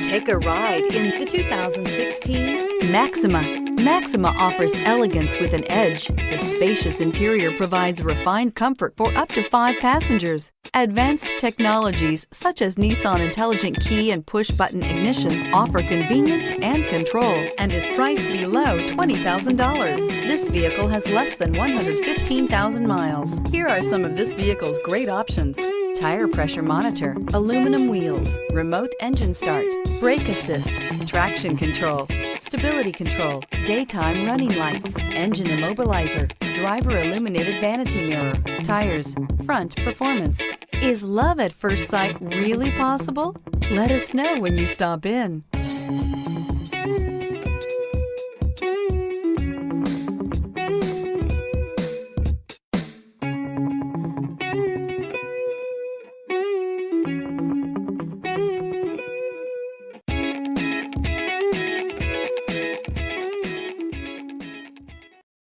Take a ride in the 2016 Maxima. Maxima offers elegance with an edge. The spacious interior provides refined comfort for up to 5 passengers. Advanced technologies such as Nissan Intelligent Key and push-button ignition offer convenience and control and is priced below $20,000. This vehicle has less than 115,000 miles. Here are some of this vehicle's great options: tire pressure monitor, aluminum wheels, remote engine start, brake assist, traction control, stability control, daytime running lights, engine immobilizer, driver illuminated vanity mirror, tires, front performance. Is love at first sight really possible? Let us know when you stop in.